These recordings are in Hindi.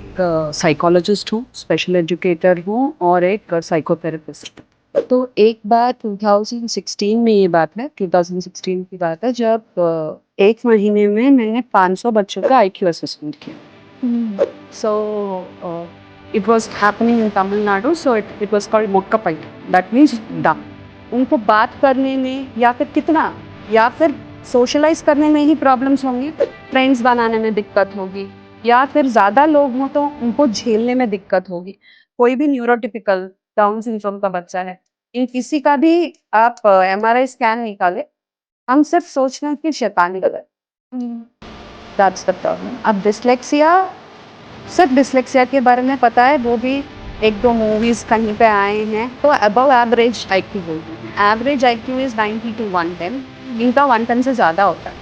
एक साइकोलॉजिस्ट हूँ, स्पेशल एजुकेटर हूँ और एक साइकोथेरेपिस्ट। तो एक बार 2016 में ये बात है, 2016 की बात है जब एक महीने में मैंने 500 बच्चों का आईक्यू असेसमेंट किया। So it was happening in Tamil Nadu, so it was called mokkapai, that means dumb. उनको बात करने में या फिर सोशलाइज करने में ही प्रॉब्लम्स होंगी, फ्रेंड्स बनाने में दिक्कत होगी, या फिर ज़्यादा लोग हों तो उनको झेलने में दिक्कत होगी। कोई भी न्यूरोटिपिकल डाउन सिंड्रोम का बच्चा है, इन किसी का भी आप एमआरआई स्कैन निकाले, हम सिर्फ सोच रहे हैं कि शैतानी गलत। That's the problem. अब डिसलेक्सिया, सिर्फ डिसलेक्सिया के बारे में पता है, वो भी एक दो मूवीज कहीं पे आए हैं, तो अबव एवरेज आईक्यू बोलते हैं। एवरेज आईक्यू इज 90 to 110, इनका 110 से ज़्यादा होता है।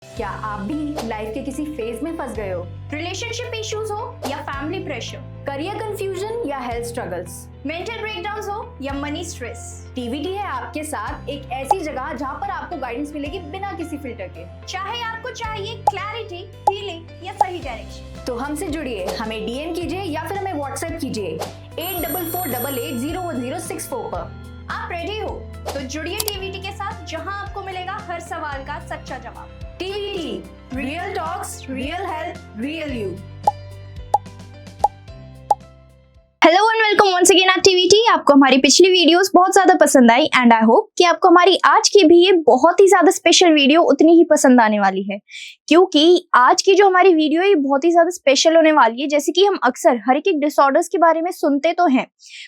क्या आप भी लाइफ के किसी फेज में फंस गए हो? रिलेशनशिप इश्यूज हो या फैमिली प्रेशर, करियर कंफ्यूजन या हेल्थ स्ट्रगल्स, मेंटल ब्रेकडाउन्स हो या मनी स्ट्रेस, टीवीटी है आपके साथ एक ऐसी जगह जहां पर आपको गाइडेंस मिलेगी बिना किसी फिल्टर के। चाहे आपको चाहिए क्लैरिटी, हीलिंग या सही डायरेक्शन, तो हमसे जुड़िए, हमें डीएम कीजिए या फिर हमें व्हाट्सएप कीजिए 8448801064 पर। आप रेडी हो तो जुड़िए टीवीटी के साथ, जहां आपको मिलेगा हर सवाल का सच्चा जवाब। TVT, real talks, real health, real you. Hello and welcome once again at TVT. आपको हमारी पिछली वीडियोस बहुत ज्यादा पसंद आई एंड आई होप कि आपको हमारी आज की भी ये बहुत ही ज्यादा स्पेशल वीडियो उतनी ही पसंद आने वाली है, क्योंकि आज की जो हमारी वीडियो है ये बहुत ही ज्यादा स्पेशल होने वाली है। जैसे कि हम अक्सर हर एक डिसऑर्डर्स के बारे में सुनते तो हैं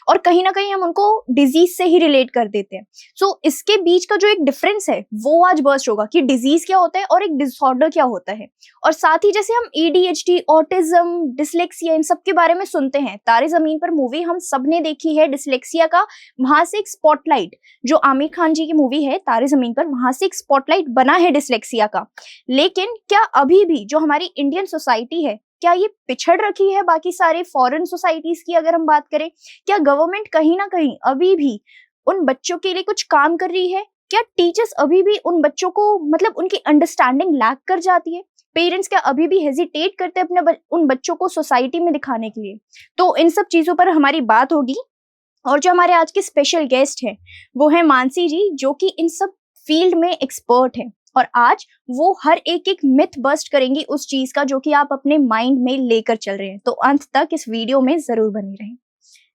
और कहीं ना कहीं हम उनको डिजीज से ही रिलेट कर देते हैं। सो इसके बीच का जो एक डिफरेंस है वो आज बर्स्ट होगा कि डिजीज क्या होता है और एक डिसऑर्डर क्या होता है। और साथ ही जैसे हम एडीएचडी, ऑटिज्म, डिसलेक्सिया इन सब के बारे में सुनते हैं, तारे जमीन पर मूवी हम सबने देखी है डिसलेक्सिया का, वहां से एक स्पॉटलाइट, जो आमिर खान जी की मूवी है तारे जमीन पर, वहां से एक स्पॉटलाइट बना है डिसलेक्सिया का। लेकिन क्या अभी भी जो हमारी इंडियन सोसाइटी है, क्या ये पिछड़ रखी है बाकी सारे फॉरेन सोसाइटीज की? अगर हम बात करें, क्या गवर्नमेंट कहीं ना कहीं अभी भी उन बच्चों के लिए कुछ काम कर रही है? क्या टीचर्स अभी भी उन बच्चों को मतलब उनकी अंडरस्टैंडिंग लैक कर जाती है? पेरेंट्स क्या अभी भी हेजिटेट करते हैं अपने उन बच्चों को सोसाइटी में दिखाने के लिए? तो इन सब चीजों पर हमारी बात होगी। और जो हमारे आज के स्पेशल गेस्ट हैं वो है मानसी जी, जो कि इन सब फील्ड में एक्सपर्ट है, और आज वो हर एक मिथ बस्ट करेंगी उस चीज का जो कि आप अपने माइंड में लेकर चल रहे हैं। तो अंत तक इस वीडियो में जरूर बने रहें।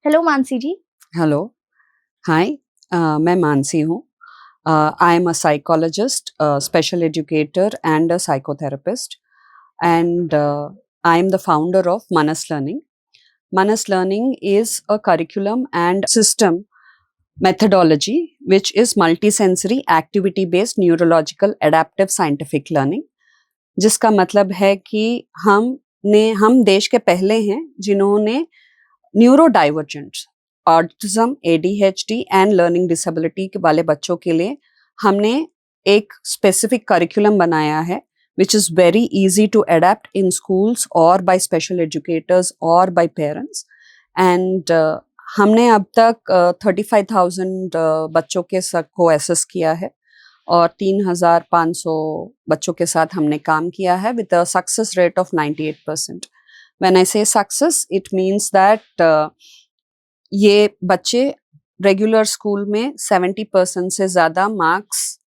हेलो मानसी जी। हेलो, हाय, मैं मानसी हूँ। I am a psychologist, special educator and a psychotherapist, and I am the founder of Manas Learning. Manas Learning is a curriculum and system methodology which is multisensory activity based neurological adaptive scientific learning, जिसका मतलब है कि हम देश के पहले हैं जिन्होंने neuro divergent, autism, ADHD and learning disability वाले बच्चों के लिए हमने एक स्पेसिफिक करिकुलम बनाया है which is very easy to adapt in schools or by special educators or by parents. And हमने अब तक 35,000 बच्चों के को एसेस किया है और 3,500 बच्चों के साथ हमने काम किया है with a success rate of 98%. When I say success, it means that ये बच्चे रेगुलर स्कूल में 70% से ज़्यादा मार्क्स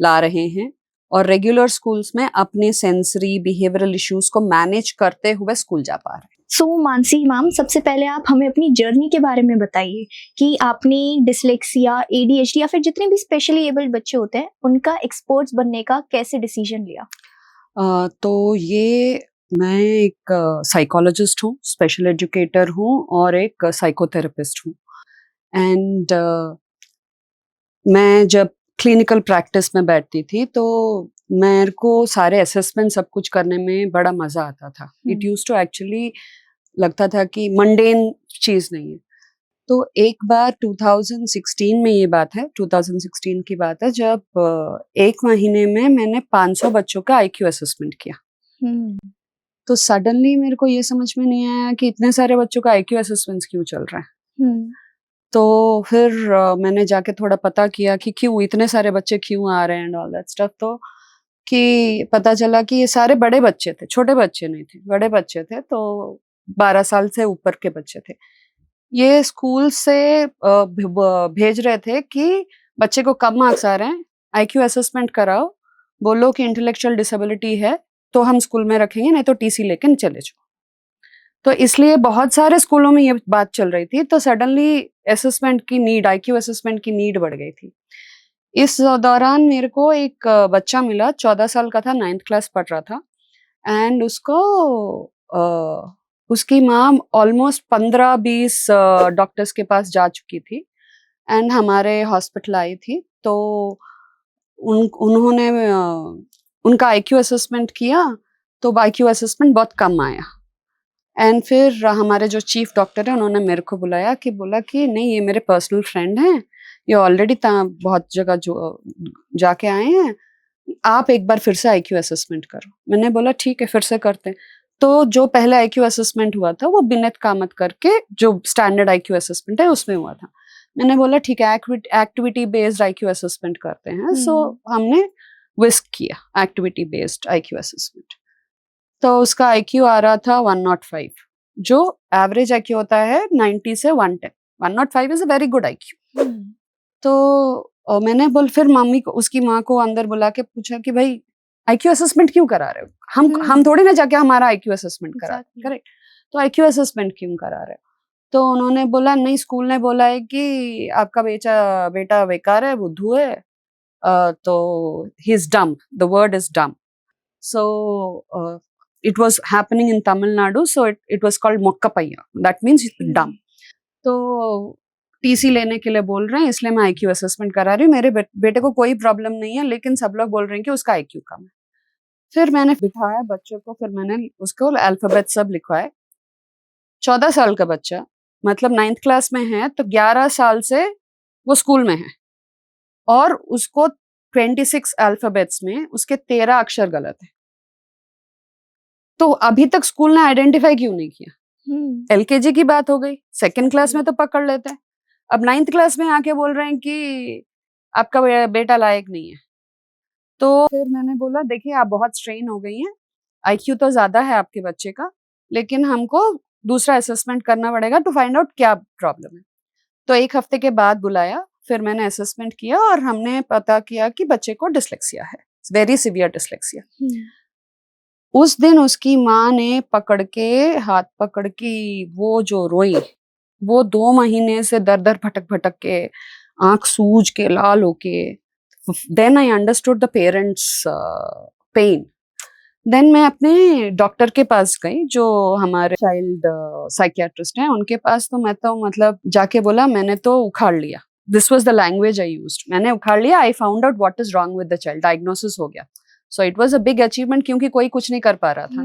ला रहे हैं और रेगुलर स्कूल्स में अपने सेंसरी बिहेवियरल इश्यूज को मैनेज करते हुए स्कूल जा पा रहे हैं। सो मानसी मैम, सबसे पहले आप हमें अपनी जर्नी के बारे में बताइए कि आपने डिसलेक्सिया, एडीएचडी या फिर जितने भी स्पेशली एबल्ड बच्चे होते हैं उनका एक्सपर्ट्स बनने का कैसे डिसीजन लिया? तो ये मैं एक साइकोलॉजिस्ट हूँ, स्पेशल एजुकेटर हूँ और एक साइकोथेरेपिस्ट हूँ। एंड मैं जब क्लिनिकल प्रैक्टिस में बैठती थी तो मेरे को सारे असेसमेंट सब कुछ करने में बड़ा मजा आता था। इट यूज टू एक्चुअली लगता था कि मंडेन चीज नहीं है। तो एक बार 2016 में ये बात है, 2016 की बात है, जब एक महीने में मैंने 500 बच्चों का आईक्यू असेसमेंट किया। तो सडनली मेरे को ये समझ में नहीं आया कि इतने सारे बच्चों का आईक्यू असेसमेंट्स क्यों चल रहा है। तो फिर मैंने जाके थोड़ा पता किया कि क्यों इतने सारे बच्चे क्यों आ रहे हैं एंड ऑल दैट स्टफ। तो कि पता चला कि ये सारे बड़े बच्चे थे, छोटे बच्चे नहीं थे, बड़े बच्चे थे। तो 12 साल से ऊपर के बच्चे थे। ये स्कूल से भेज रहे थे कि बच्चे को कम मार्क्स आ रहे हैं, आईक्यू असेसमेंट कराओ, बोलो कि इंटेलेक्चुअल डिसेबिलिटी है तो हम स्कूल में रखेंगे, नहीं तो टीसी लेकर चले जाओ। तो इसलिए बहुत सारे स्कूलों में ये बात चल रही थी। तो सडनली असेसमेंट की नीड, आईक्यू असेसमेंट की नीड बढ़ गई थी। इस दौरान मेरे को एक बच्चा मिला, 14 साल का था, 9th क्लास पढ़ रहा था। एंड उसकी माँ ऑलमोस्ट 15-20 डॉक्टर्स के पास जा चुकी थी एंड हमारे हॉस्पिटल आई थी। तो उन्होंने उनका आईक्यू असेसमेंट किया, तो आईक्यू असेसमेंट बहुत कम आया। एंड फिर हमारे जो चीफ डॉक्टर है उन्होंने मेरे को बुलाया कि बोला कि नहीं, ये मेरे पर्सनल फ्रेंड हैं, ये ऑलरेडी बहुत जगह जो जाके आए हैं, आप एक बार फिर से आईक्यू असेसमेंट करो। मैंने बोला ठीक है, फिर से करते हैं। तो जो पहले आईक्यू असेसमेंट हुआ था वो बिनेट कामत करके जो स्टैंडर्ड आईक्यू असेसमेंट है उसमें हुआ था। मैंने बोला ठीक है, एक्टिविटी बेस्ड आईक्यू असेसमेंट करते हैं। सो हमने विस्क किया एक्टिविटी बेस्ड आईक्यू असेसमेंट। तो उसका आईक्यू आ रहा था 105, जो एवरेज आईक्यू होता है 90 से 110। 105 is a very good IQ. तो मैंने फिर मम्मी को, उसकी माँ को अंदर बुला के पूछा कि भाई आईक्यू असेसमेंट क्यों करा रहे हो? हम थोड़ी ना जाके हमारा आईक्यू असेसमेंट करा, करेक्ट? तो आईक्यू असेसमेंट क्यों करा रहे हो? तो उन्होंने बोला नहीं, स्कूल ने बोला है कि आपका बेटा बेकार है, बुद्धू है, तो he is dumb, the word is dumb. So it was happening in Tamil Nadu, so it was called mokkapaiya, that means dumb। तो टीसी लेने के लिए बोल रहे हैं, इसलिए मैं आईक्यू असेसमेंट करा रही हूँ। मेरे बेटे को कोई प्रॉब्लम नहीं है, लेकिन सब लोग बोल रहे हैं कि उसका आईक्यू कम है। फिर मैंने बिठाया बच्चों को, फिर मैंने उसको अल्फाबेट सब लिखवाए। 14 साल का बच्चा, मतलब 9th क्लास में है, तो 11 साल से वो स्कूल में है और उसको 26 अल्फाबेट्स में उसके 13 अक्षर गलत है। तो अभी तक स्कूल ने आइडेंटिफाई क्यों नहीं किया? एलकेजी की बात हो गई, 2nd क्लास में तो पकड़ लेते हैं, अब 9th क्लास में आके बोल रहे हैं कि आपका बेटा लायक नहीं है। तो फिर मैंने बोला देखिए, आप बहुत स्ट्रेन हो गई हैं, आईक्यू तो ज्यादा है आपके बच्चे का, लेकिन हमको दूसरा असेसमेंट करना पड़ेगा टू फाइंड आउट क्या प्रॉब्लम है। तो 1 हफ्ते के बाद बुलाया, फिर मैंने असेसमेंट किया और हमने पता किया कि बच्चे को डिसलेक्सिया है, वेरी सिवियर डिसलेक्सिया। उस दिन उसकी माँ ने हाथ पकड़ के वो जो रोई, वो 2 महीने से दर दर भटक भटक के, आंख सूज के, लाल होके, then I understood the parents pain. Then मैं अपने डॉक्टर के पास गई, जो हमारे चाइल्ड साइकियाट्रिस्ट हैं, उनके पास। तो मैं तो मतलब जाके बोला, मैंने तो उखाड़ लिया, this was the language I used, मैंने उखाड़ लिया, I found out what is wrong with the child, diagnosis हो गया। सो it was a big achievement, क्योंकि कोई कुछ नहीं कर पा रहा था।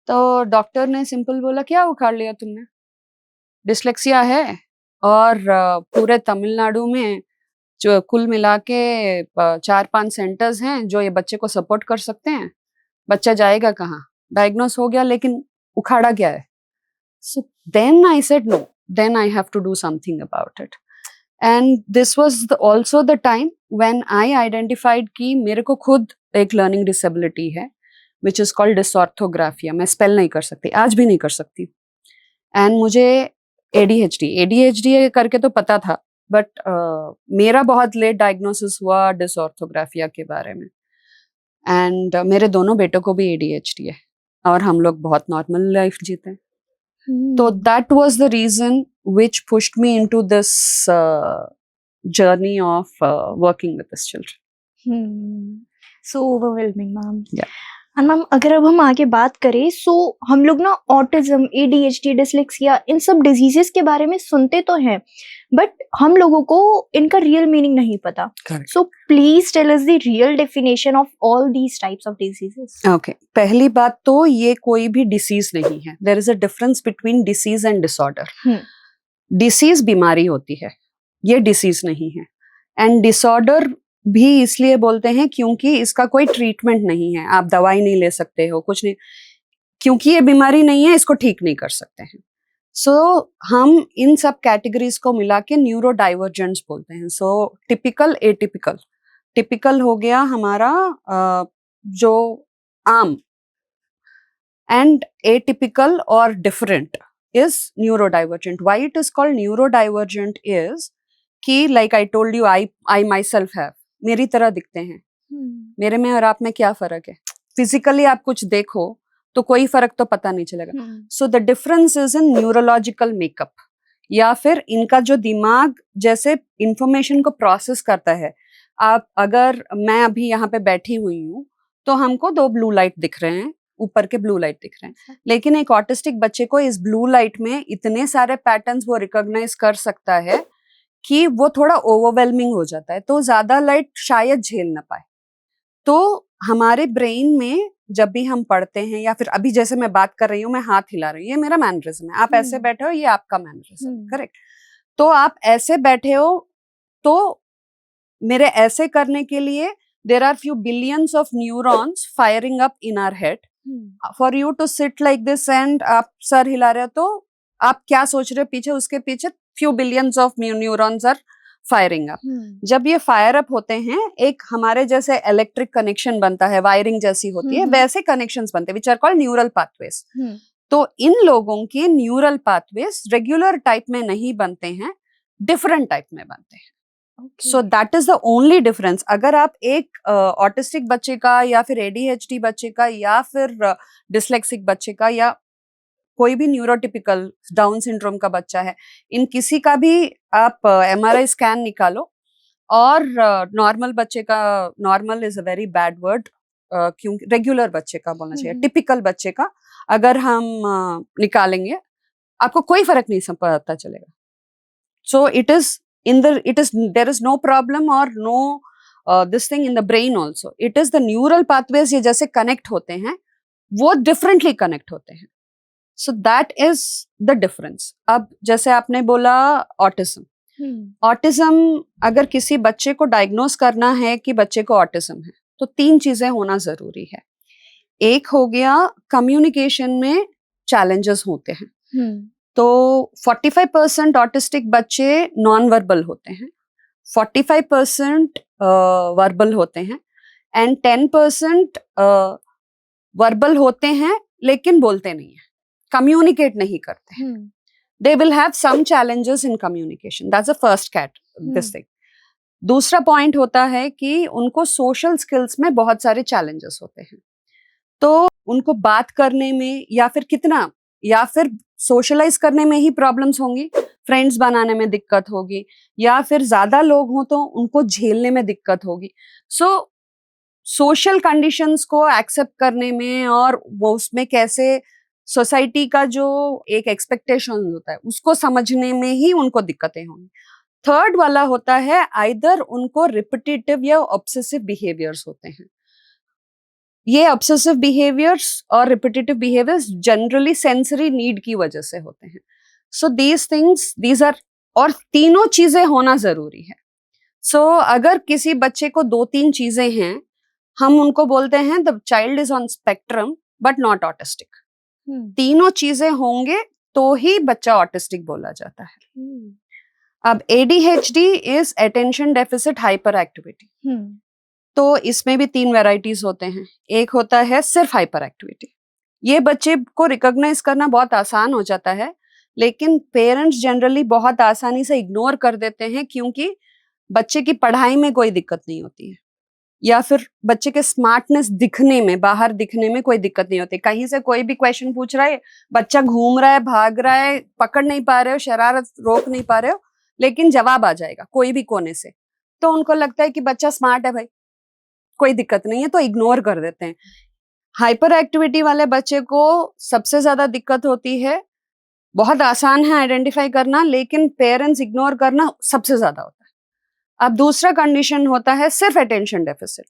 तो डॉक्टर ने सिंपल बोला, क्या उखाड़ लिया तुमने? डिसलेक्सिया है, और पूरे तमिलनाडु में जो कुल मिला के 4-5 सेंटर्स हैं जो ये बच्चे को सपोर्ट कर सकते हैं, बच्चा जाएगा कहाँ? डायग्नोस हो गया, लेकिन उखाड़ा क्या है? So then I said no, then I have to do something about it. And this was also the time when I identified कि मेरे को खुद एक लर्निंग डिसेबिलिटी है, विच इज कॉल्ड डिसऑर्थोग्राफिया। मैं स्पेल नहीं कर सकती, आज भी नहीं कर सकती। एंड मुझे एडीएचडी करके तो पता था, बट मेरा बहुत लेट डायग्नोसिस हुआ डिसऑर्थोग्राफिया के बारे में। एंड मेरे दोनों बेटों को भी एडीएचडी है और हम लोग बहुत नॉर्मल लाइफ जीते हैं। तो that was the reason which pushed me into this journey of working with these children. So overwhelming, ma'am. Yeah. And ma'am, अगर अब हम आगे बात करें, सो हम लोग ना ऑटिज्म, एडीएचडी, डिसलेक्सिया, इन सब डिजीजेस के बारे में सुनते तो हैं, बट हम लोगों को इनका रियल मीनिंग नहीं पता। So please tell us the real definition of all these types of diseases. Okay, पहली बात तो ये कोई भी डिसीज नहीं है। There is a difference between disease and disorder. Disease बीमारी होती है, ये डिसीज नहीं है। एंड डिसऑर्डर भी इसलिए बोलते हैं क्योंकि इसका कोई ट्रीटमेंट नहीं है, आप दवाई नहीं ले सकते हो, कुछ नहीं, क्योंकि ये बीमारी नहीं है, इसको ठीक नहीं कर सकते हैं। सो हम इन सब कैटेगरीज को मिला के न्यूरो डाइवर्जेंट्स बोलते हैं. सो टिपिकल, एटिपिकल. टिपिकल हो गया हमारा जो आम, and atypical or different is neurodivergent. Why it is called neurodivergent is कि like I told you, I myself have, मेरी तरह दिखते हैं. मेरे में और आप में क्या फर्क है? फिजिकली आप कुछ देखो तो कोई फर्क तो पता नहीं चलेगा. So the difference is in neurological makeup, या फिर इनका जो दिमाग जैसे इंफॉर्मेशन को प्रोसेस करता है. आप अगर मैं अभी यहाँ पे बैठी हुई हूँ तो हमको 2 ब्लू लाइट दिख रहे हैं, ऊपर के ब्लू लाइट दिख रहे हैं, लेकिन एक ऑटिस्टिक बच्चे को इस ब्लू लाइट में इतने सारे पैटर्न्स वो रिकॉग्नाइज कर सकता है कि वो थोड़ा ओवरवेलमिंग हो जाता है, तो ज्यादा लाइट शायद झेल ना पाए. तो हमारे ब्रेन में जब भी हम पढ़ते हैं या फिर अभी जैसे मैं बात कर रही हूँ, मैं हाथ हिला रही हूँ, ये मेरा मैनरिज्म है. आप ऐसे बैठे हो, ये आपका मैनरिज्म है, करेक्ट. तो आप ऐसे बैठे हो तो मेरे ऐसे करने के लिए there are few billions of neurons firing up in our head. For you to sit like this and आप सर हिला रहे हो तो आप क्या सोच रहे हो पीछे, उसके पीछे few billions of neurons are firing up. जब ये फायर अप होते हैं, एक हमारे जैसे इलेक्ट्रिक कनेक्शन बनता है, वायरिंग जैसी होती है, वैसे कनेक्शंस बनते हैं, which are called neural pathways. तो इन लोगों के न्यूरल पाथवेज रेगुलर टाइप में नहीं बनते हैं, डिफरेंट टाइप में बनते हैं. सो that is the only difference. अगर आप एक ऑटिस्टिक बच्चे का या फिर ADHD बच्चे का या फिर डिसलेक्सिक बच्चे का या कोई भी न्यूरोटिपिकल डाउन सिंड्रोम का बच्चा है, इन किसी का भी आप MRI स्कैन निकालो और नॉर्मल बच्चे का, normal is a very bad word, क्योंकि रेगुलर बच्चे का बोलना चाहिए, टिपिकल बच्चे का अगर हम निकालेंगे आपको कोई फर्क नहीं पता चलेगा. सो there is no problem or no this thing in the brain also. It is the neural pathways, ये जैसे connect होते हैं वो differently connect होते हैं. So that is the difference. अब जैसे आपने बोला autism. Autism अगर किसी बच्चे को diagnose करना है कि बच्चे को autism है तो 3 चीजें होना जरूरी है. एक हो गया communication में challenges होते हैं. तो 45% ऑटिस्टिक बच्चे नॉन वर्बल होते हैं, 45% वर्बल होते हैं एंड 10% वर्बल होते हैं लेकिन बोलते नहीं है, कम्युनिकेट नहीं करते हैं. They will have some challenges in communication. That's the first this thing. दूसरा पॉइंट होता है कि उनको सोशल स्किल्स में बहुत सारे चैलेंजेस होते हैं. तो उनको बात करने में या फिर कितना या फिर सोशलाइज करने में ही प्रॉब्लम्स होंगी, फ्रेंड्स बनाने में दिक्कत होगी, या फिर ज्यादा लोग हों तो उनको झेलने में दिक्कत होगी. सो सोशल कंडीशंस को एक्सेप्ट करने में और वो उसमें कैसे सोसाइटी का जो एक एक्सपेक्टेशन होता है उसको समझने में ही उनको दिक्कतें होंगी. थर्ड वाला होता है आइदर उनको रिपीटेटिव या ऑब्सेसिव बिहेवियर्स होते हैं. ये ऑब्सेसिव बिहेवियर्स और repetitive behaviours generally sensory need की वजह से होते हैं. सो दीज आर, और तीनों चीजें होना जरूरी है. सो अगर किसी बच्चे को 2-3 चीजें हैं, हम उनको बोलते हैं the child is on spectrum but not autistic. तीनों चीजें होंगे तो ही बच्चा ऑटिस्टिक बोला जाता है. अब ADHD is attention deficit hyper activity. तो इसमें भी 3 वेराइटीज होते हैं. एक होता है सिर्फ हाइपर एक्टिविटी. ये बच्चे को रिकॉग्नाइज करना बहुत आसान हो जाता है, लेकिन पेरेंट्स जनरली बहुत आसानी से इग्नोर कर देते हैं क्योंकि बच्चे की पढ़ाई में कोई दिक्कत नहीं होती है या फिर बच्चे के स्मार्टनेस दिखने में, बाहर दिखने में कोई दिक्कत नहीं होती. कहीं से कोई भी क्वेश्चन पूछ रहा है, बच्चा घूम रहा है, भाग रहा है, पकड़ नहीं पा रहे हो, शरारत रोक नहीं पा रहे हो, लेकिन जवाब आ जाएगा कोई भी कोने से, तो उनको लगता है कि बच्चा स्मार्ट है, भाई कोई दिक्कत नहीं है, तो इग्नोर कर देते हैं. हाइपर एक्टिविटी वाले बच्चे को सबसे ज्यादा दिक्कत होती है. बहुत आसान है आइडेंटिफाई करना, लेकिन पेरेंट्स इग्नोर करना सबसे ज्यादा होता है. अब दूसरा कंडीशन होता है सिर्फ अटेंशन डेफिसिट.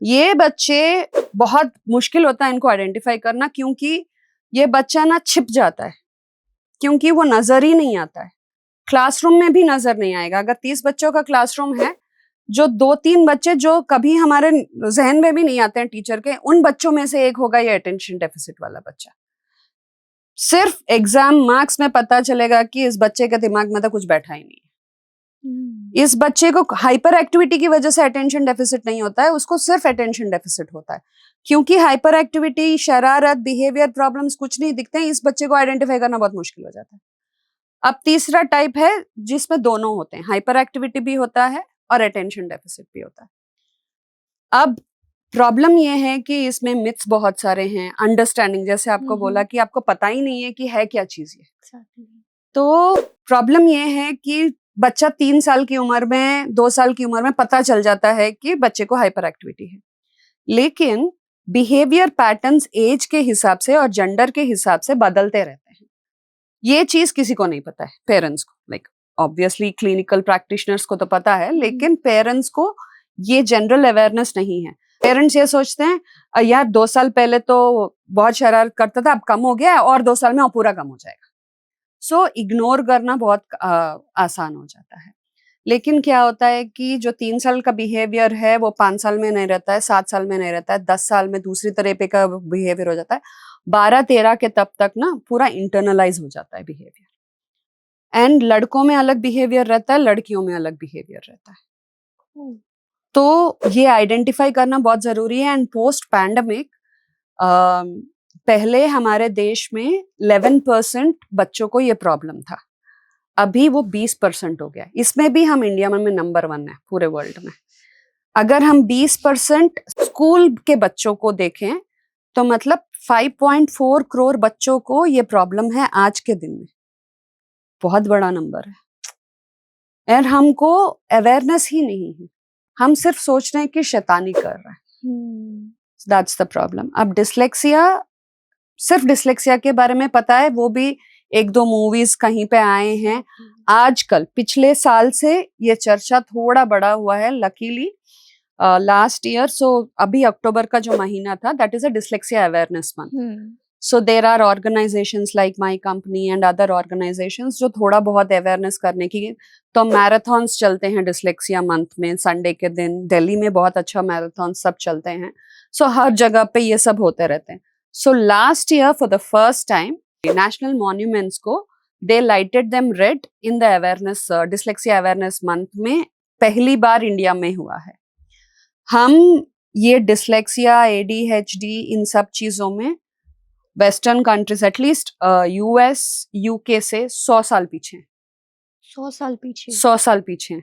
ये बच्चे बहुत मुश्किल होता है इनको आइडेंटिफाई करना, क्योंकि ये बच्चा ना छिप जाता है, क्योंकि वो नजर ही नहीं आता है. क्लासरूम में भी नजर नहीं आएगा. अगर 30 बच्चों का क्लासरूम है, जो 2-3 बच्चे जो कभी हमारे जहन में भी नहीं आते हैं टीचर के, उन बच्चों में से एक होगा ये अटेंशन डेफिसिट वाला बच्चा. सिर्फ एग्जाम मार्क्स में पता चलेगा कि इस बच्चे के दिमाग में तो कुछ बैठा ही नहीं है। इस बच्चे को हाइपर एक्टिविटी की वजह से अटेंशन डेफिसिट नहीं होता है, उसको सिर्फ अटेंशन डेफिसिट होता है। क्योंकि हाइपर एक्टिविटी, शरारत, बिहेवियर प्रॉब्लम्स कुछ नहीं दिखते हैं, इस बच्चे को आइडेंटिफाई करना बहुत मुश्किल हो जाता है। अब तीसरा टाइप है जिसमें दोनों होते हैं, हाइपर एक्टिविटी भी होता है और अटेंशन डेफिसिट भी होता है। अब प्रॉब्लम ये है कि इसमें मिथ्स बहुत सारे हैं। अंडरस्टैंडिंग, जैसे आपको बोला कि आपको पता ही नहीं है कि है क्या चीज ये। तो प्रॉब्लम ये है कि बच्चा 3 साल की उम्र में, 2 साल की उम्र में पता चल जाता है कि बच्चे को हाइपर एक्टिविटी है, लेकिन बिहेवियर पैटर्न्स एज के हिसाब से और जेंडर के हिसाब से बदलते रहते हैं। ये चीज किसी को नहीं पता है, पेरेंट्स को। लाइक ऑब्वियसली क्लिनिकल प्रैक्टिशनर्स को तो पता है, लेकिन पेरेंट्स को ये जनरल अवेयरनेस नहीं है। पेरेंट्स ये सोचते हैं यार 2 साल पहले तो बहुत शरारत करता था, अब कम हो गया है और 2 साल में और पूरा कम हो जाएगा। सो इग्नोर करना बहुत आसान हो जाता है। लेकिन क्या होता है कि जो 3 साल का बिहेवियर है वो 5 साल में नहीं रहता है, 7 साल में नहीं रहता है, 10 साल में दूसरी तरह पे का बिहेवियर हो जाता है। 12-13 के तब तक ना पूरा इंटरनलाइज हो जाता है बिहेवियर। एंड लड़कों में अलग बिहेवियर रहता है, लड़कियों में अलग बिहेवियर रहता है। तो ये आइडेंटिफाई करना बहुत जरूरी है। एंड पोस्ट पैंडेमिक पहले हमारे देश में 11% बच्चों को ये प्रॉब्लम था, अभी वो 20% हो गया। इसमें भी हम इंडिया में नंबर 1 है पूरे वर्ल्ड में। अगर हम 20% स्कूल के बच्चों को देखें तो मतलब 5.4 करोड़ बच्चों को ये प्रॉब्लम है आज के दिन में। बहुत बड़ा नंबर है। और हमको अवेयरनेस ही नहीं है, हम सिर्फ सोच रहे हैं कि शैतानी कर रहा है। That's the problem. अब डिसलेक्सिया, सिर्फ डिसलेक्सिया के बारे में पता है, वो भी 1-2 मूवीज कहीं पे आए हैं। आजकल पिछले साल से ये चर्चा थोड़ा बड़ा हुआ है, लकीली लास्ट ईयर। सो अभी अक्टूबर का जो महीना था, that is a dyslexia awareness month. So there are organisations like my company and other organisations जो थोड़ा बहुत अवेयरनेस करने की, तो मैराथन्स चलते हैं डिसलेक्सिया मंथ में। संडे के दिन दिल्ली में बहुत अच्छा मैराथन सब चलते हैं। सो हर जगह पे ये सब होते रहते हैं। So last year for the first time national monuments को they lighted them red in the awareness, dyslexia awareness month में पहली बार इंडिया में हुआ है। हम ये डिसलेक्सिया, ADHD, इन सब चीजों में western countries, at least US, UK से 100 साल पीछे। 100 साल पीछे? 100 साल पीछे।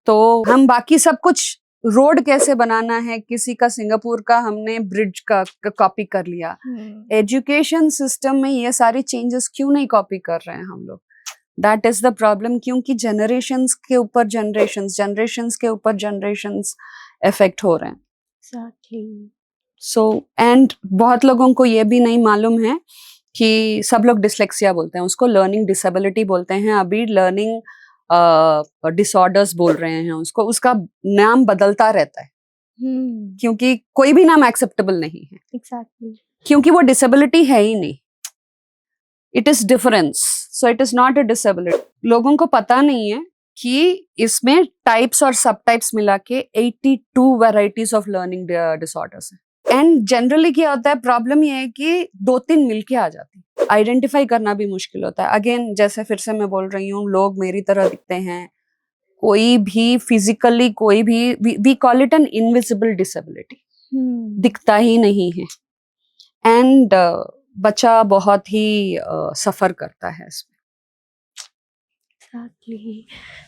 तो हम बाकी सब कुछ, रोड कैसे बनाना है किसी का, सिंगापुर का हमने ब्रिज का कॉपी कर लिया। एजुकेशन सिस्टम में ये सारी चेंजेस क्यों नहीं कॉपी कर रहे हैं हम लोग? That is the problem. क्योंकि जनरेशंस के ऊपर जनरेशंस के ऊपर जनरेशंस इफेक्ट हो रहे हैं। Exactly. सो एंड बहुत लोगों को ये भी नहीं मालूम है कि सब लोग डिसलेक्सिया बोलते हैं, उसको लर्निंग डिसेबिलिटी बोलते हैं। अभी लर्निंग डिसऑर्डर्स बोल रहे हैं उसको, उसका नाम बदलता रहता है। क्योंकि कोई भी नाम एक्सेप्टेबल नहीं है। Exactly. क्योंकि वो डिसेबिलिटी है ही नहीं, it is difference. So it is not a disability. लोगों को पता नहीं है कि इसमें टाइप्स और सब टाइप्स मिला के 82 वेराइटीज ऑफ लर्निंग डिसऑर्डर्स है। एंड जनरली क्या होता है, प्रॉब्लम ये है कि 2-3 मिलके आ जाती है, आइडेंटिफाई करना भी मुश्किल होता है। अगेन जैसे फिर से मैं बोल रही हूँ, लोग मेरी तरह दिखते हैं, कोई भी फिजिकली, कोई भी, we call it an invisible disability, दिखता ही नहीं है। एंड बच्चा बहुत ही सफर करता है इसमें। एग्जैक्टली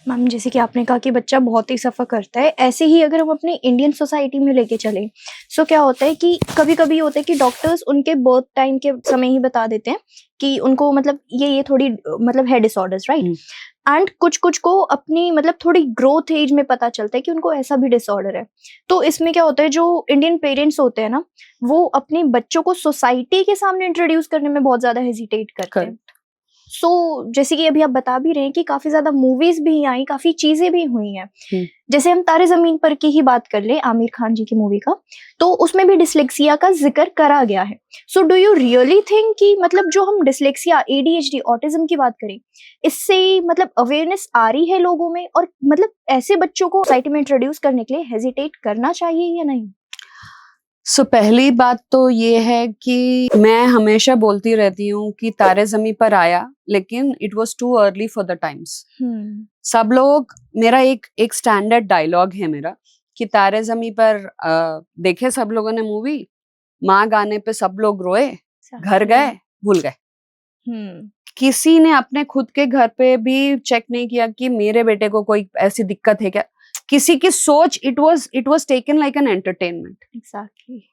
मैम, जैसे कि आपने कहा कि बच्चा बहुत ही सफ़र करता है, ऐसे ही अगर हम अपने इंडियन सोसाइटी में लेके चलें, सो क्या होता है कि कभी कभी होता है कि डॉक्टर्स उनके बर्थ टाइम के समय ही बता देते हैं कि उनको मतलब ये थोड़ी मतलब है डिसऑर्डर्स, राइट? एंड कुछ कुछ को अपनी मतलब थोड़ी ग्रोथ एज में पता चलता है कि उनको ऐसा भी डिसऑर्डर है। तो इसमें क्या होता है, जो इंडियन पेरेंट्स होते हैं ना, वो अपने बच्चों को सोसाइटी के सामने इंट्रोड्यूस करने में बहुत ज़्यादा हेजिटेट करते हैं। सो जैसे कि अभी आप बता भी रहे हैं कि काफी ज्यादा मूवीज भी आई, काफी चीजें भी हुई हैं। जैसे हम तारे जमीन पर की ही बात कर ले, आमिर खान जी की मूवी का, तो उसमें भी डिसलेक्सिया का जिक्र करा गया है। So do you really think कि मतलब जो हम डिसलेक्सिया, ADHD, ऑटिज्म की बात करें, इससे मतलब अवेयरनेस आ रही है लोगों में, और मतलब ऐसे बच्चों को सोसाइटी में इंट्रोड्यूस करने के लिए हेजिटेट करना चाहिए या नहीं? सो पहली बात तो ये है कि मैं हमेशा बोलती रहती हूँ कि तारे जमी पर आया, लेकिन it was too early for the times. सब लोग, मेरा एक स्टैंडर्ड डायलॉग है मेरा कि तारे जमी पर देखे सब लोगों ने मूवी, माँ गाने पे सब लोग रोए, घर गए भूल गए। किसी ने अपने खुद के घर पे भी चेक नहीं किया कि मेरे बेटे को कोई ऐसी दिक्कत है क्या। किसी की सोच, it was taken like an entertainment. Exactly.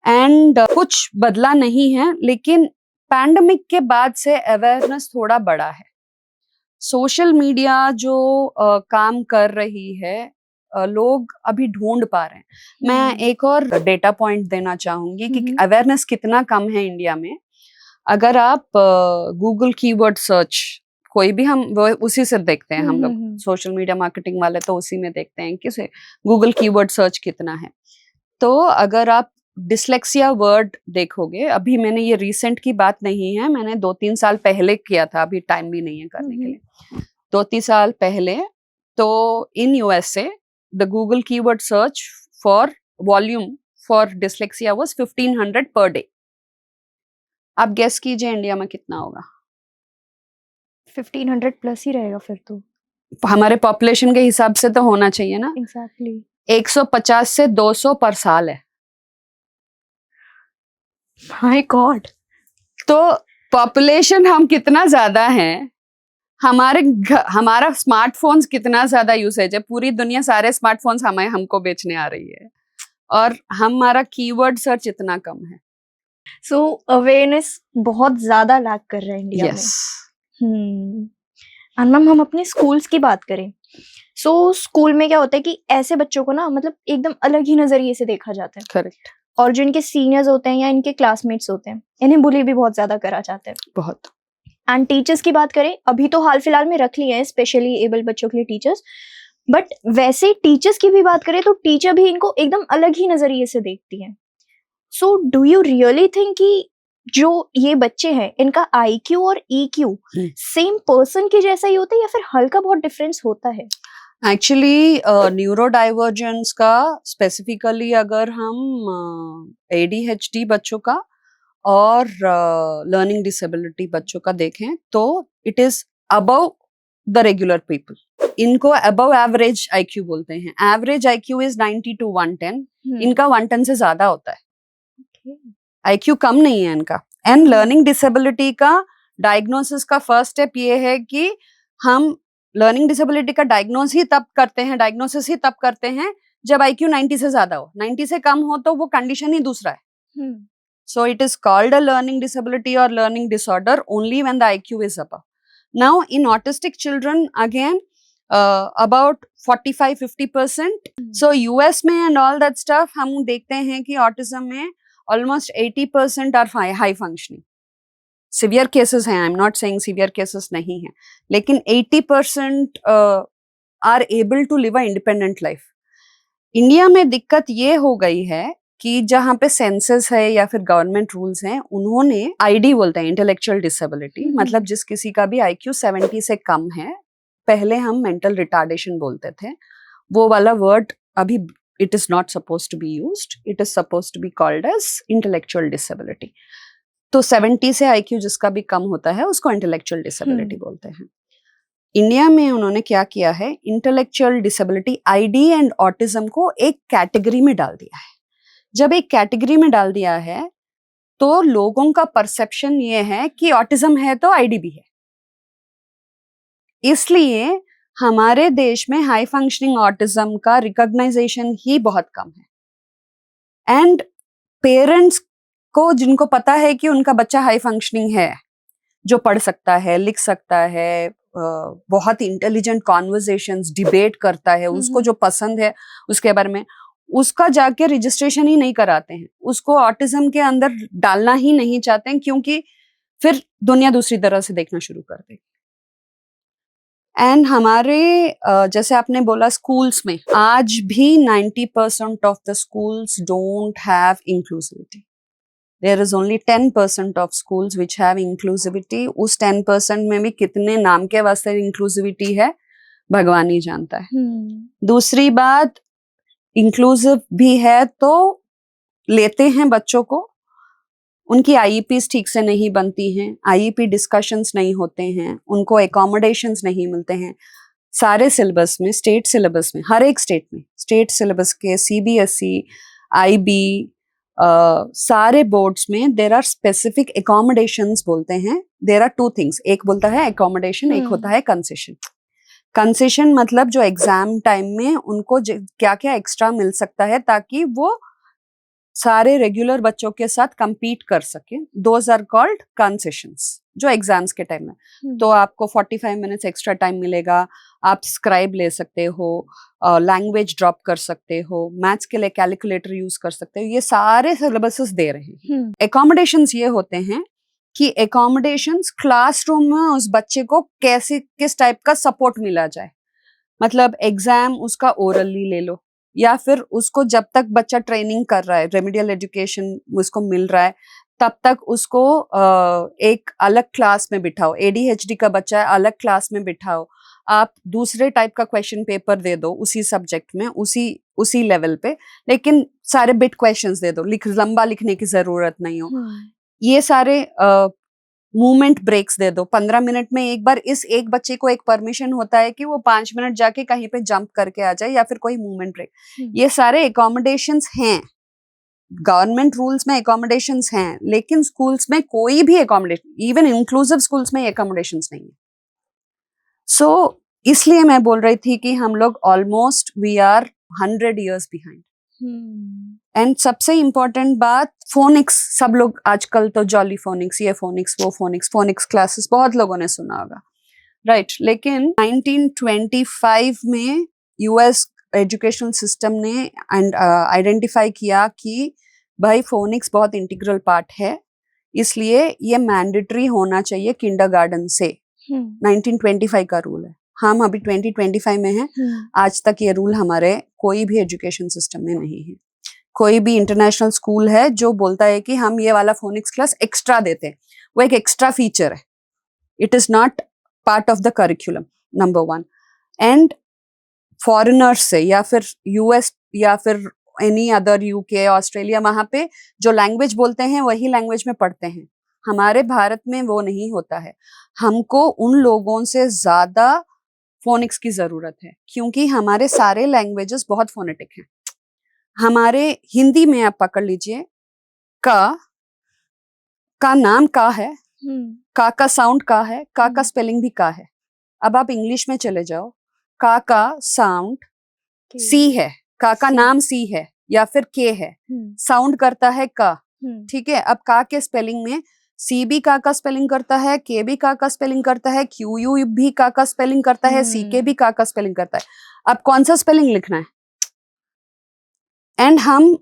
And कुछ बदला नहीं है, लेकिन पैंडेमिक के बाद से अवेयरनेस थोड़ा बढ़ा है। सोशल मीडिया जो काम कर रही है, लोग अभी ढूंढ पा रहे हैं। मैं एक और डेटा पॉइंट देना चाहूंगी कि अवेयरनेस कितना कम है इंडिया में। अगर आप गूगल कीवर्ड सर्च, कोई भी हम वो उसी से देखते हैं, हम लोग सोशल मीडिया मार्केटिंग वाले तो उसी में देखते हैं कि गूगल कीवर्ड सर्च कितना है। तो अगर आप डिसलेक्सिया वर्ड देखोगे, अभी मैंने ये रिसेंट की बात नहीं है, मैंने 2-3 साल पहले किया था, अभी टाइम भी नहीं है करने के लिए। 2-3 साल पहले तो in USA the Google keyword search for volume for dyslexia was 1500 per day. आप गेस कीजिए इंडिया में कितना होगा? 1500 प्लस ही रहेगा फिर तो। हमारे पॉपुलेशन के हिसाब से तो होना चाहिए ना। एग्जैक्टली। 150 से 200 पर साल है। My God. तो पॉपुलेशन हम कितना ज्यादा है, हमारा स्मार्टफोन्स कितना ज्यादा यूसेज है, पूरी दुनिया सारे स्मार्टफोन्स हमको बेचने आ रही है, और हमारा कीवर्ड सर्च इतना कम है। सो अवेयरनेस बहुत ज्यादा लैक कर रहा है इंडिया yes. में। और मैम हम अपने स्कूल्स की बात करें, सो स्कूल में क्या होता है कि ऐसे बच्चों को ना मतलब एकदम अलग ही नजरिए से देखा जाता है। करेक्ट। और जो इनके सीनियर्स होते हैं या इनके क्लासमेट्स होते हैं, इन्हें बुली भी बहुत ज्यादा करा जाता है। बहुत। एंड टीचर्स की बात करें, अभी तो हाल फिलहाल में रख लिए हैं स्पेशली एबल बच्चों के लिए टीचर्स, बट वैसे टीचर्स की भी बात करें तो टीचर भी इनको एकदम अलग ही नजरिए से देखती है। So do you really think कि जो ये बच्चे हैं इनका IQ और EQ सेम पर्सन के जैसा ही होता है या फिर हल्का बहुत डिफरेंस होता है? एक्चुअली न्यूरो डाइवर्जेंस का स्पेसिफिकली अगर हम ADHD बच्चों का और लर्निंग डिसेबिलिटी बच्चों का देखें तो it is above the regular people. इनको अबव एवरेज IQ बोलते हैं। एवरेज IQ इज 90 to 110, इनका 110 से ज्यादा होता है। IQ कम नहीं है इनका। एंड लर्निंग डिसेबिलिटी का डायग्नोसिस का फर्स्ट स्टेप ये है कि हम लर्निंग डिसेबिलिटी का डायग्नोसिस ही तब करते हैं जब IQ 90 से ज्यादा हो। 90 से कम हो तो वो कंडीशन ही दूसरा है। So it is called a learning disability or learning disorder only when the IQ is above. Now in autistic children again about 45-50%. So US में and all that stuff हम देखते हैं कि autism में almost 80% are high functioning. Severe cases हैं, I'm not saying severe cases नहीं हैं, लेकिन 80% are able to live a independent life. India में दिक्कत ये हो गई है कि जहाँ पे सेंसस है या फिर गवर्नमेंट रूल्स हैं, उन्होंने ID बोलते हैं इंटेलेक्चुअल डिसेबिलिटी, मतलब जिस किसी का भी IQ 70 से कम है, पहले हम मेंटल रिटार्डेशन बोलते थे, वो वाला वर्ड अभी it is not suppose to be used, it is suppose to be called as intellectual disability. तो 70 से IQ जिसका भी कम होता है उसको इंटेलेक्चुअल डिसेबिलिटी बोलते हैं। इंडिया में उन्होंने क्या किया है, intellectual disability ID and autism को एक कैटेगरी में डाल दिया है। जब एक कैटेगरी में डाल दिया है तो लोगों का परसेप्शन ये है कि ऑटिज्म है तो ID भी है। इसलिए हमारे देश में हाई फंक्शनिंग ऑटिज्म का रिकॉग्नाइजेशन ही बहुत कम है। एंड पेरेंट्स को जिनको पता है कि उनका बच्चा हाई फंक्शनिंग है, जो पढ़ सकता है, लिख सकता है, बहुत इंटेलिजेंट कॉन्वर्सेशंस, डिबेट करता है, उसको जो पसंद है उसके बारे में, उसका जाके रजिस्ट्रेशन ही नहीं कराते हैं, उसको ऑटिज्म के अंदर डालना ही नहीं चाहते हैं, क्योंकि फिर दुनिया दूसरी तरह से देखना शुरू कर देगी। एंड हमारे जैसे आपने बोला स्कूल्स में आज भी 90% of the schools don't have inclusivity. There is only 10% of schools which have inclusivity. उस 10% में भी कितने नाम के वास्ते इंक्लूसिविटी है भगवान ही जानता है। दूसरी बात, इंक्लूसिव भी है तो लेते हैं बच्चों को, उनकी आईईपीज ठीक से नहीं बनती हैं, आईईपी डिस्कशंस नहीं होते हैं, उनको एकोमोडेशंस नहीं मिलते हैं। सारे सिलेबस में, स्टेट सिलेबस में, हर एक स्टेट में, स्टेट सिलेबस के सीबीएसई, आईबी, सारे बोर्ड्स में देर आर स्पेसिफिक एकोमोडेशंस बोलते हैं। देर आर टू थिंग्स, एक बोलता है एकोमोडेशन, एक होता है कंसेशन। कंसेशन मतलब जो एग्जाम टाइम में उनको क्या क्या एक्स्ट्रा मिल सकता है ताकि वो सारे रेगुलर बच्चों के साथ compete कर सके, दोज आर कॉल्ड कंसेशंस, जो एग्जाम्स के टाइम में। तो आपको 45 मिनट्स एक्स्ट्रा टाइम मिलेगा, आप स्क्राइब ले सकते हो, लैंग्वेज ड्रॉप कर सकते हो, मैथ्स के लिए कैलकुलेटर यूज कर सकते हो, ये सारे सिलेबसेस दे रहे हैं। एकोमोडेशंस ये होते हैं कि एकोमोडेशंस क्लासरूम में उस बच्चे को कैसे, किस टाइप का सपोर्ट मिला जाए। मतलब एग्जाम उसका ओरली ले लो, या फिर उसको जब तक बच्चा ट्रेनिंग कर रहा है, रेमेडियल एजुकेशन उसको मिल रहा है, तब तक उसको एक अलग क्लास में बिठाओ। एडीएचडी का बच्चा है, अलग क्लास में बिठाओ, आप दूसरे टाइप का क्वेश्चन पेपर दे दो उसी सब्जेक्ट में, उसी लेवल पे, लेकिन सारे बिट क्वेश्चंस दे दो, लंबा लिखने की जरूरत नहीं हो। ये सारे मूवमेंट ब्रेक्स दे दो, 15 मिनट में एक बार इस एक बच्चे को एक परमिशन होता है कि वो 5 मिनट जाके कहीं पे जंप करके आ जाए, या फिर कोई मूवमेंट ब्रेक। ये सारे एकोमोडेशंस हैं, गवर्नमेंट रूल्स में एकोमोडेशंस हैं, लेकिन स्कूल्स में कोई भी एकोमोडेशन, इवन इंक्लूसिव स्कूल्स में एकोमोडेशंस नहीं है। सो इसलिए मैं बोल रही थी कि हम लोग almost we are 100 years behind. And सबसे इम्पोर्टेंट बात, फोनिक्स, सब लोग आजकल तो जॉली फोनिक्स, ये फोनिक्स, वो फोनिक्स, फोनिक्स क्लासेस बहुत लोगों ने सुना होगा, राइट? लेकिन 1925 में यूएस एजुकेशनल सिस्टम ने आइडेंटिफाई किया कि भाई फोनिक्स बहुत इंटीग्रल पार्ट है, इसलिए ये मैंडेटरी होना चाहिए किंडरगार्टन से। 1925 का रूल है, हम अभी 2025 में हैं। आज तक ये रूल हमारे कोई भी एजुकेशन सिस्टम में नहीं है। कोई भी इंटरनेशनल स्कूल है जो बोलता है कि हम ये वाला फोनिक्स क्लास एक्स्ट्रा देते हैं, वो एक एक्स्ट्रा फीचर है, it is not part of the curriculum, number 1। And foreigners से, या फिर यूएस, या फिर एनी अदर, यूके, ऑस्ट्रेलिया, वहां पे जो लैंग्वेज बोलते हैं वही लैंग्वेज में पढ़ते हैं। हमारे भारत में वो नहीं होता है। हमको उन लोगों से ज्यादा फोनिक्स की जरूरत है, क्योंकि हमारे सारे लैंग्वेजेस बहुत फोनेटिक हैं। हमारे हिंदी में आप पकड़ लीजिए, का नाम का है, का साउंड का है, का स्पेलिंग भी का है। अब आप इंग्लिश में चले जाओ, का साउंड सी है, का नाम सी है या फिर के है, साउंड करता है का, ठीक है? अब का के स्पेलिंग में सी भी का स्पेलिंग करता है, के भी का स्पेलिंग करता है, क्यू यू भी का स्पेलिंग करता है, सी के भी का स्पेलिंग करता है। अब कौन सा स्पेलिंग लिखना है? एंड हम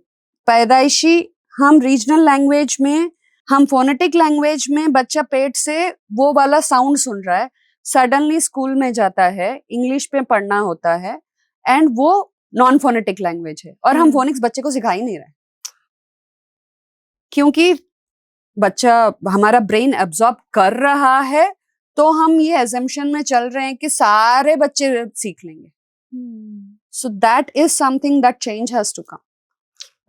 पैदाइशी, हम रीजनल लैंग्वेज में, हम फोनेटिक लैंग्वेज में बच्चा पेट से वो वाला साउंड सुन रहा है, सडनली स्कूल में जाता है, इंग्लिश में पढ़ना होता है, एंड वो नॉन फोनेटिक लैंग्वेज है, और हम फोनिक्स बच्चे को सिखा ही नहीं रहे, क्योंकि बच्चा, हमारा ब्रेन एब्जॉर्ब कर रहा है, तो हम ये एजम्पशन में चल रहे हैं कि सारे बच्चे सीख लेंगे। So that is something, that change has to come,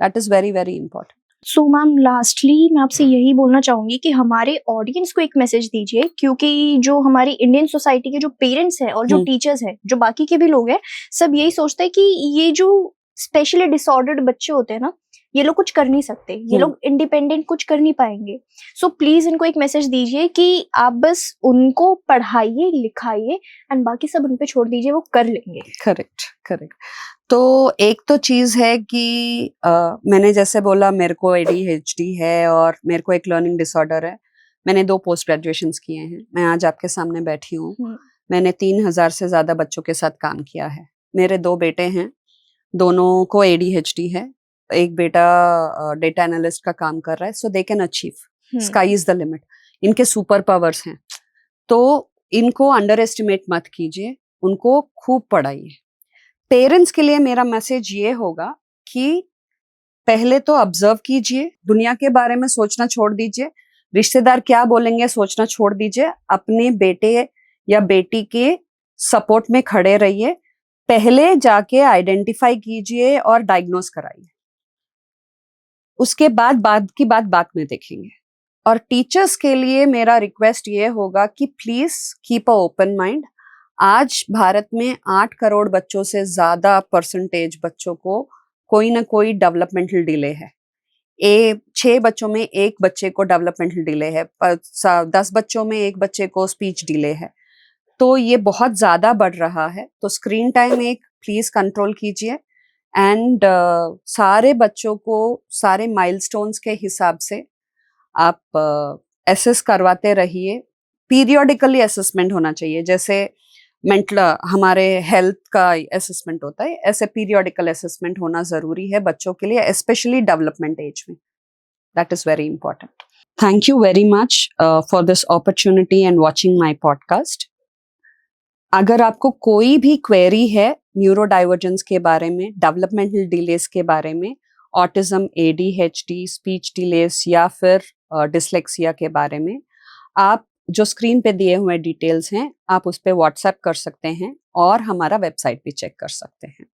that is very very important. So ma'am, lastly मैं आपसे यही बोलना चाहूंगी कि हमारे ऑडियंस को एक मैसेज दीजिए, क्योंकि जो हमारी इंडियन सोसाइटी के जो पेरेंट्स हैं और जो टीचर्स हैं, जो बाकी के भी लोग हैं, सब यही सोचते हैं कि ये जो स्पेशली डिसऑर्डर्ड बच्चे होते हैं ना, ये लोग कुछ कर नहीं सकते, ये लोग इंडिपेंडेंट कुछ कर नहीं पाएंगे। सो प्लीज इनको एक मैसेज दीजिए कि आप बस उनको पढ़ाइए, लिखाइए, एंड बाकी सब उन पे छोड़ दीजिए, वो कर लेंगे। करेक्ट। तो एक तो चीज है कि मैंने जैसे बोला, मेरे को ADHD है और मेरे को एक लर्निंग डिसऑर्डर है। मैंने 2 पोस्ट ग्रेजुएशंस किए हैं, मैं आज आपके सामने बैठी हूँ। मैंने 3000 से ज्यादा बच्चों के साथ काम किया है। मेरे 2 बेटे हैं, दोनों को ADHD है। एक बेटा डेटा एनालिस्ट का काम कर रहा है, so they can achieve, sky is the limit, इनके सुपर पावर्स हैं। तो इनको अंडर एस्टिमेट मत कीजिए, उनको खूब पढ़ाइए। पेरेंट्स के लिए मेरा मैसेज ये होगा कि पहले तो ऑब्जर्व कीजिए, दुनिया के बारे में सोचना छोड़ दीजिए, रिश्तेदार क्या बोलेंगे सोचना छोड़ दीजिए, अपने बेटे या बेटी के सपोर्ट में खड़े रहिए, पहले जाके आइडेंटिफाई कीजिए और डायग्नोस कराइए, उसके बाद की बात बाद में देखेंगे। और टीचर्स के लिए मेरा रिक्वेस्ट ये होगा कि please keep a open mind. आज भारत में 8 करोड़ बच्चों से ज्यादा परसेंटेज बच्चों को कोई ना कोई डेवलपमेंटल डिले है। 6 बच्चों में एक बच्चे को डेवलपमेंटल डिले है, 10 बच्चों में एक बच्चे को स्पीच डिले है। तो ये बहुत ज्यादा बढ़ रहा है। तो स्क्रीन टाइम एक प्लीज कंट्रोल कीजिए एंड सारे बच्चों को सारे माइलस्टोन्स के हिसाब से आप एसेस करवाते रहिए। पीरियोडिकली असेसमेंट होना चाहिए, जैसे मेंटल हमारे हेल्थ का असेसमेंट होता है, ऐसे पीरियोडिकल असेसमेंट होना जरूरी है बच्चों के लिए, स्पेशली डेवलपमेंट एज में। That is very important. Thank you very much for this opportunity and watching my podcast. अगर आपको कोई भी क्वेरी है न्यूरो डाइवर्जेंस के बारे में, डेवलपमेंटल डिलेस के बारे में, ऑटिज्म, ADHD, स्पीच डिलेस या फिर डिसलेक्सिया के बारे में, आप जो स्क्रीन पे दिए हुए डिटेल्स हैं आप उस पर व्हाट्सएप कर सकते हैं और हमारा वेबसाइट भी चेक कर सकते हैं।